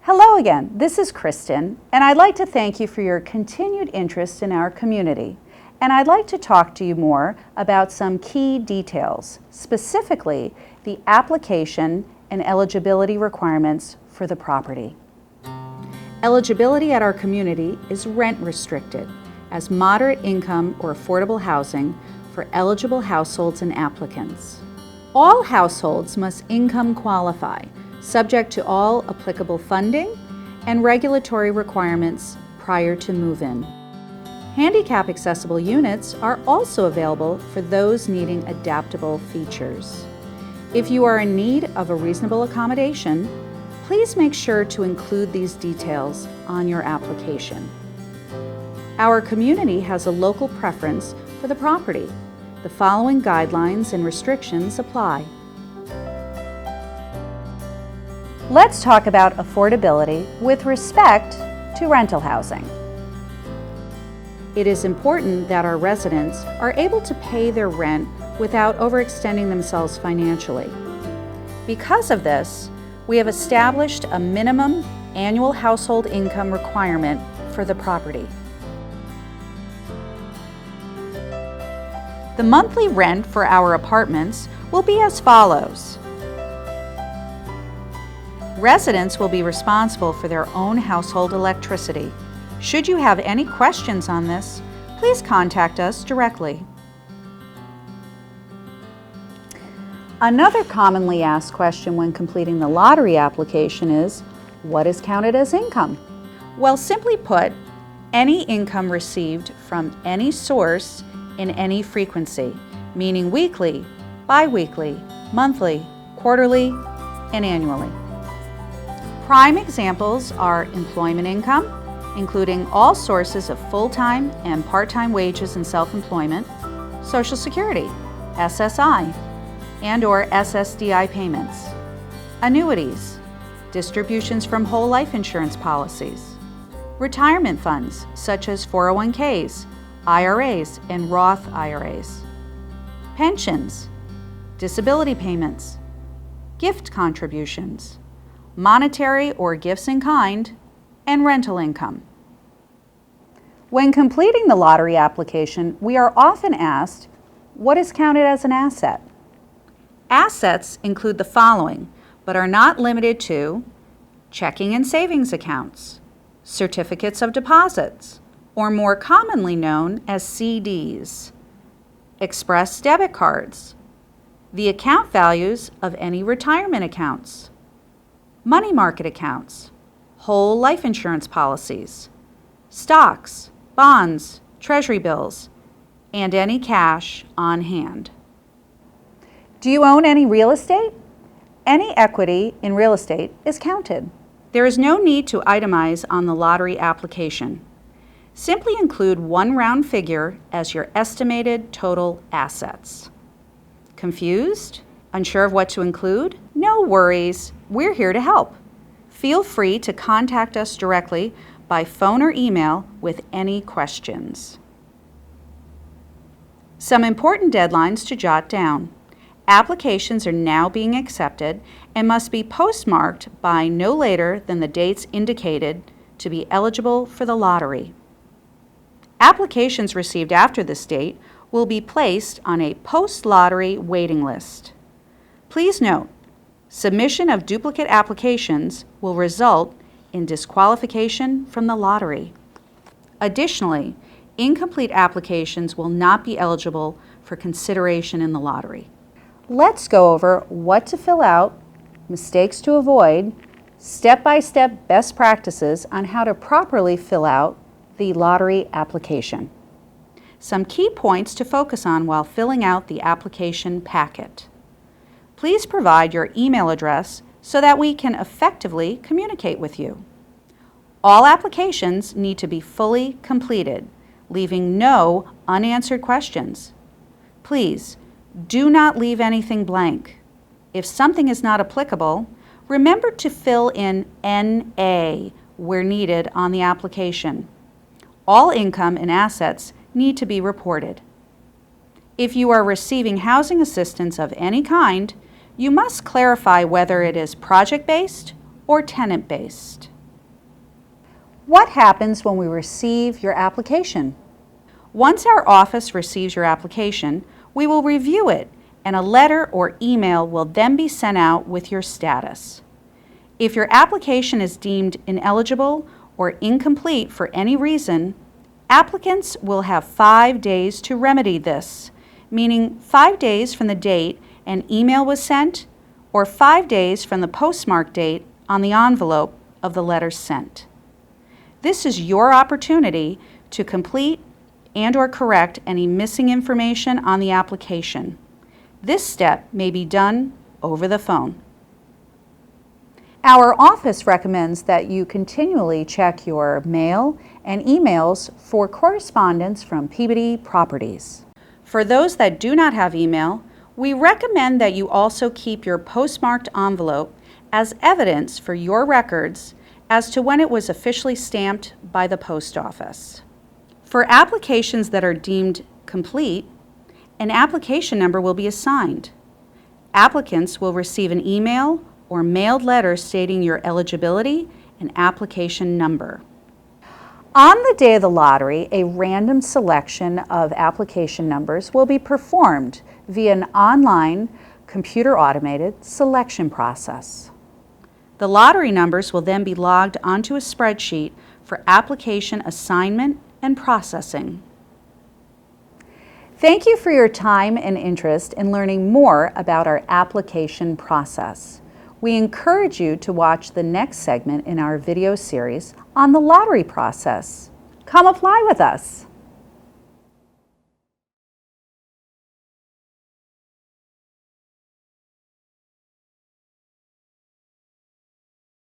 Hello again, this is Kristen, and I'd like to thank you for your continued interest in our community. And I'd like to talk to you more about some key details, specifically the application and eligibility requirements for the property. Eligibility at our community is rent restricted as moderate income or affordable housing for eligible households and applicants. All households must income qualify, subject to all applicable funding and regulatory requirements prior to move-in. Handicap accessible units are also available for those needing adaptable features. If you are in need of a reasonable accommodation, please make sure to include these details on your application. Our community has a local preference for the property. The following guidelines and restrictions apply. Let's talk about affordability with respect to rental housing. It is important that our residents are able to pay their rent without overextending themselves financially. Because of this, we have established a minimum annual household income requirement for the property. The monthly rent for our apartments will be as follows. Residents will be responsible for their own household electricity. Should you have any questions on this, please contact us directly. Another commonly asked question when completing the lottery application is, what is counted as income? Well, simply put, any income received from any source in any frequency, meaning weekly, bi-weekly, monthly, quarterly, and annually. Prime examples are employment income, including all sources of full-time and part-time wages and self-employment, Social Security, SSI, and/or SSDI payments, annuities, distributions from whole life insurance policies, retirement funds such as 401ks, IRAs, and Roth IRAs, pensions, disability payments, gift contributions, monetary or gifts in kind, and rental income. When completing the lottery application, we are often asked, what is counted as an asset? Assets include the following, but are not limited to checking and savings accounts, certificates of deposits, or more commonly known as CDs, express debit cards, the account values of any retirement accounts, money market accounts, whole life insurance policies, stocks, bonds, treasury bills, and any cash on hand. Do you own any real estate? Any equity in real estate is counted. There is no need to itemize on the lottery application. Simply include one round figure as your estimated total assets. Confused? Unsure of what to include? No worries, we're here to help. Feel free to contact us directly by phone or email with any questions. Some important deadlines to jot down. Applications are now being accepted and must be postmarked by no later than the dates indicated to be eligible for the lottery. Applications received after this date will be placed on a post-lottery waiting list. Please note, submission of duplicate applications will result in disqualification from the lottery. Additionally, incomplete applications will not be eligible for consideration in the lottery. Let's go over what to fill out, mistakes to avoid, step-by-step best practices on how to properly fill out the lottery application. Some key points to focus on while filling out the application packet. Please provide your email address so that we can effectively communicate with you. All applications need to be fully completed, leaving no unanswered questions. Please, do not leave anything blank. If something is not applicable, remember to fill in NA where needed on the application. All income and assets need to be reported. If you are receiving housing assistance of any kind, you must clarify whether it is project-based or tenant-based. What happens when we receive your application? Once our office receives your application, we will review it, and a letter or email will then be sent out with your status. If your application is deemed ineligible or incomplete for any reason, applicants will have 5 days to remedy this, meaning 5 days from the date an email was sent or 5 days from the postmark date on the envelope of the letter sent. This is your opportunity to complete and/or correct any missing information on the application. This step may be done over the phone. Our office recommends that you continually check your mail and emails for correspondence from Peabody Properties. For those that do not have email, we recommend that you also keep your postmarked envelope as evidence for your records as to when it was officially stamped by the post office. For applications that are deemed complete, an application number will be assigned. Applicants will receive an email or mailed letter stating your eligibility and application number. On the day of the lottery, a random selection of application numbers will be performed via an online, computer-automated selection process. The lottery numbers will then be logged onto a spreadsheet for application assignment and processing. Thank you for your time and interest in learning more about our application process. We encourage you to watch the next segment in our video series on the lottery process. Come apply with us.